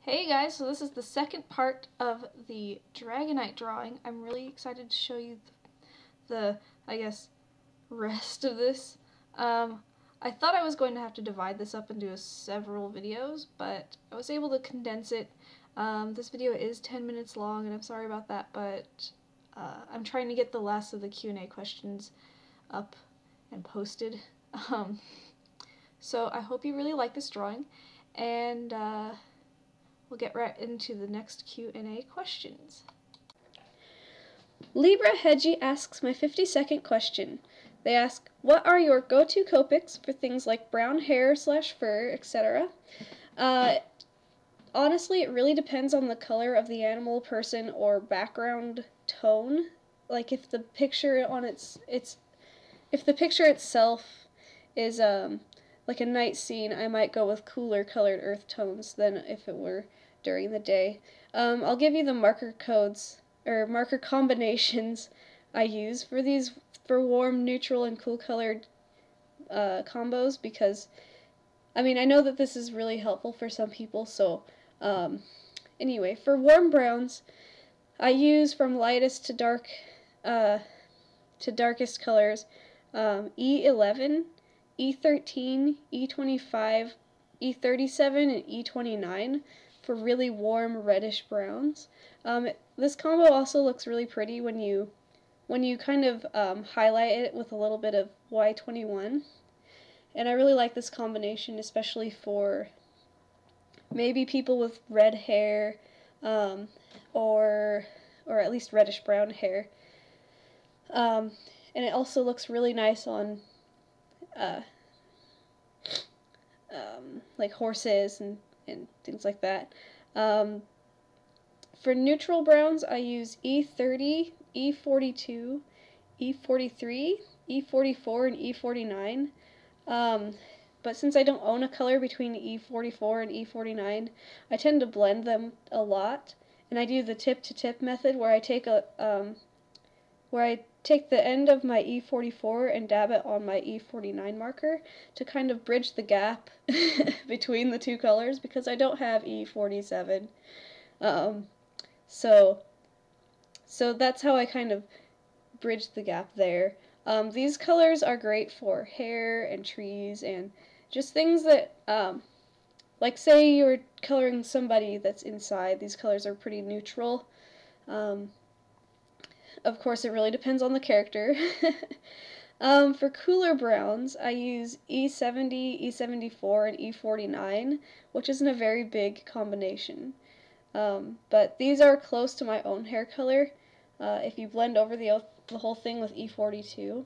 Hey guys, so this is the second part of the Dragonite drawing. I'm really excited to show you the I guess, rest of this. I thought I was going to have to divide this up into several videos, but I was able to condense it. This video is 10 minutes long, and I'm sorry about that, but I'm trying to get the last of the Q&A questions up and posted. So I hope you really like this drawing, and we'll get right into the next Q&A questions. Libra Hedgie asks my 50-second question. They ask, what are your go-to Copics for things like brown hair / fur, etc.? Honestly, it really depends on the color of the animal, person, or background tone. Like if the picture on if the picture itself is like a night scene, I might go with cooler colored earth tones than if it were during the day. I'll give you the marker codes or marker combinations I use for these warm, neutral, and cool colored combos, because I mean, I know that this is really helpful for some people. So anyway, for warm browns, I use from lightest to dark to darkest colors E11, E13, E25, E37, and E29 for really warm reddish browns. This combo also looks really pretty when you kind of highlight it with a little bit of Y21. And I really like this combination, especially for maybe people with red hair, or at least reddish brown hair. And it also looks really nice on like horses and things like that. For neutral browns, I use E30, E42, E43, E44, and E49. But since I don't own a color between E44 and E49, I tend to blend them a lot, and I do the tip-to-tip method where I take the end of my E44 and dab it on my E49 marker to kind of bridge the gap between the two colors, because I don't have E47. So that's how I kind of bridge the gap there. These colors are great for hair and trees and just things that, like say you're coloring somebody that's inside. These colors are pretty neutral. Of course, it really depends on the character. For cooler browns, I use E70, E74, and E49, which isn't a very big combination. But these are close to my own hair color. If you blend over the whole thing with E42.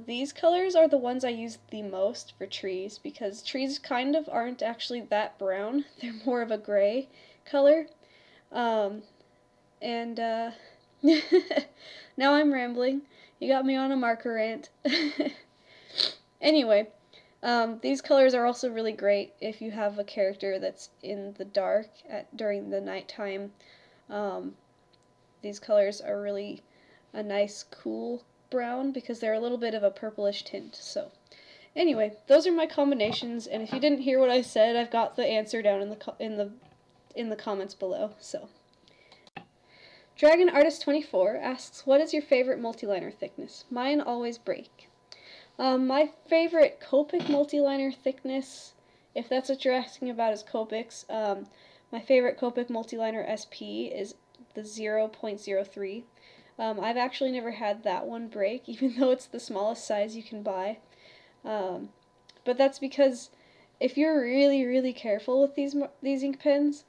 These colors are the ones I use the most for trees, because trees kind of aren't actually that brown. They're more of a gray color. Now I'm rambling. You got me on a marker rant. Anyway, these colors are also really great if you have a character that's in the dark during the nighttime. These colors are really a nice cool brown because they're a little bit of a purplish tint. So anyway, those are my combinations, and if you didn't hear what I said, I've got the answer down in the comments below. So Dragon Artist 24 asks, what is your favorite multiliner thickness? Mine always break. My favorite Copic multiliner thickness, if that's what you're asking about, is Copics. My favorite Copic multiliner SP is the 0.03. I've actually never had that one break, even though it's the smallest size you can buy. But that's because if you're really, really careful with these ink pens,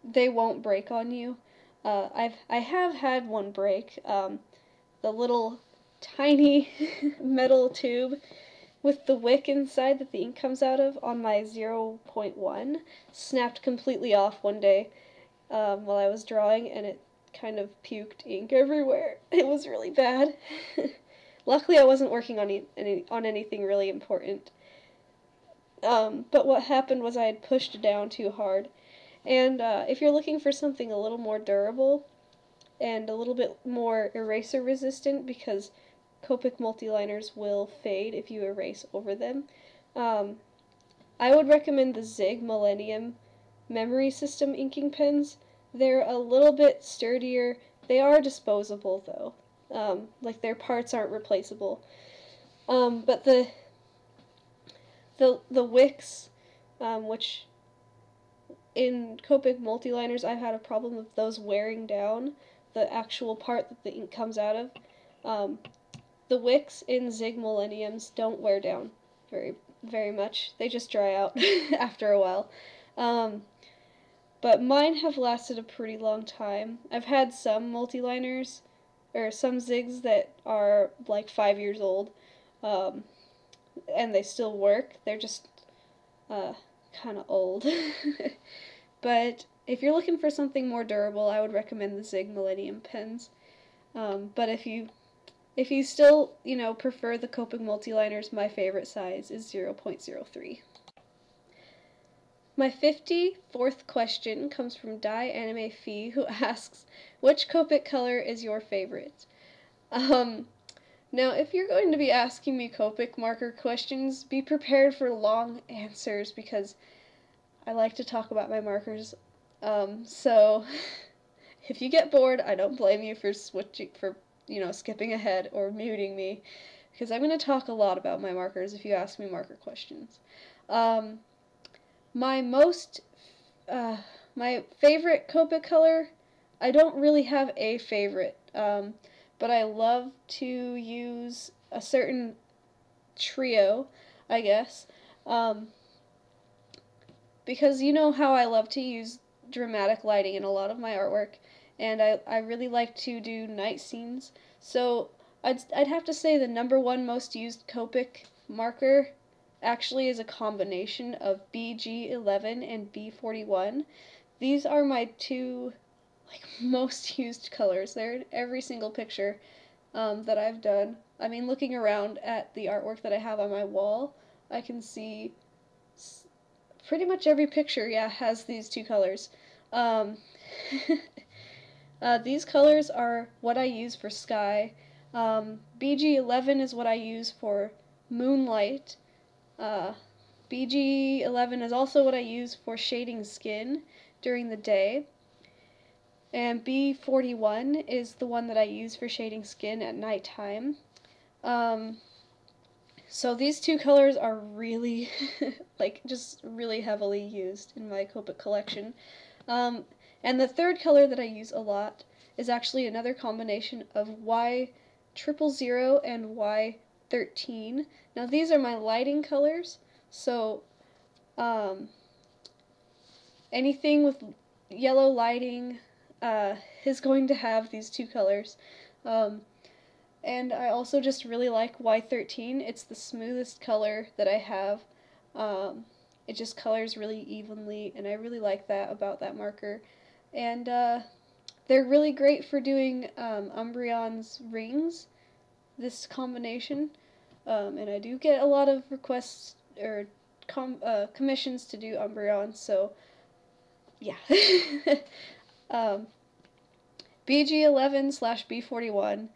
they won't break on you. I have had one break. The little tiny metal tube with the wick inside that the ink comes out of on my 0.1 snapped completely off one day while I was drawing, and it kind of puked ink everywhere. It was really bad. Luckily, I wasn't working on anything really important. But what happened was I had pushed it down too hard. And if you're looking for something a little more durable and a little bit more eraser resistant, because Copic multiliners will fade if you erase over them, I would recommend the Zig Millennium Memory System inking pens. They're a little bit sturdier. They are disposable though. Like their parts aren't replaceable. But the wicks, which in Copic multiliners I've had a problem with those wearing down, the actual part that the ink comes out of. The wicks in Zig Millenniums don't wear down very much. They just dry out after a while. But mine have lasted a pretty long time. I've had some multiliners, or some Zigs that are like 5 years old, and they still work. They're just kind of old. But if you're looking for something more durable, I would recommend the Zig Millennium pens. But if you still, prefer the Copic multiliners, my favorite size is 0.03. My 54th question comes from Die Anime Fee, who asks, which Copic color is your favorite? Now, if you're going to be asking me Copic marker questions, be prepared for long answers, because I like to talk about my markers. So, if you get bored, I don't blame you for skipping ahead or muting me, because I'm going to talk a lot about my markers if you ask me marker questions. My favorite Copic color, I don't really have a favorite, but I love to use a certain trio, I guess, because you know how I love to use dramatic lighting in a lot of my artwork, and I really like to do night scenes, so I'd have to say the #1 most used Copic marker actually is a combination of BG11 and B41. These are my two most used colors. They're in every single picture that I've done. I mean, looking around at the artwork that I have on my wall, I can see pretty much every picture, has these two colors. These colors are what I use for sky. BG11 is what I use for moonlight. BG11 is also what I use for shading skin during the day, and B41 is the one that I use for shading skin at nighttime. So these two colors are really, just really heavily used in my Copic collection. And the third color that I use a lot is actually another combination of Y000 and Y13. Now these are my lighting colors, so anything with yellow lighting is going to have these two colors. And I also just really like Y13. It's the smoothest color that I have. It just colors really evenly, and I really like that about that marker. And they're really great for doing Umbreon's rings, this combination. And I do get a lot of requests or commissions to do Umbreon, so yeah. BG11/B41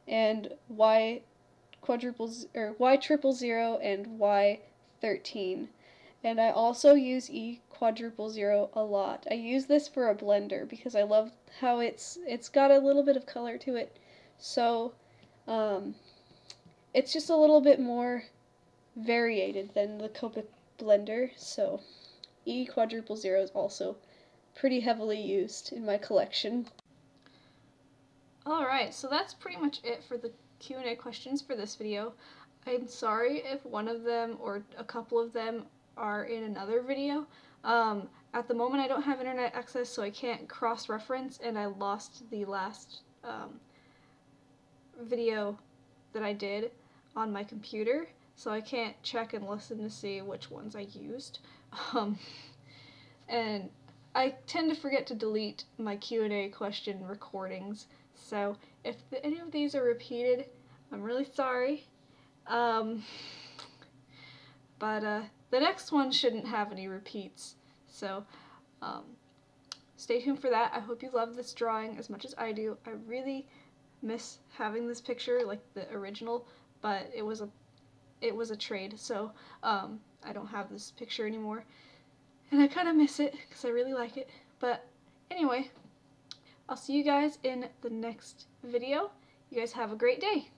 and Y000 and Y13. And I also use E44 a lot. I use this for a blender because I love how it's got a little bit of color to it. So it's just a little bit more variated than the Copic blender. So E44 is also pretty heavily used in my collection. Alright, so that's pretty much it for the Q&A questions for this video. I'm sorry if one of them or a couple of them are in another video. At the moment I don't have internet access, so I can't cross-reference, and I lost the last video that I did on my computer, so I can't check and listen to see which ones I used. And I tend to forget to delete my Q&A question recordings, so if any of these are repeated, I'm really sorry. But the next one shouldn't have any repeats, so stay tuned for that. I hope you love this drawing as much as I do. I really miss having this picture, like the original, but it was it was a trade, so I don't have this picture anymore. And I kind of miss it because I really like it. But anyway, I'll see you guys in the next video. You guys have a great day.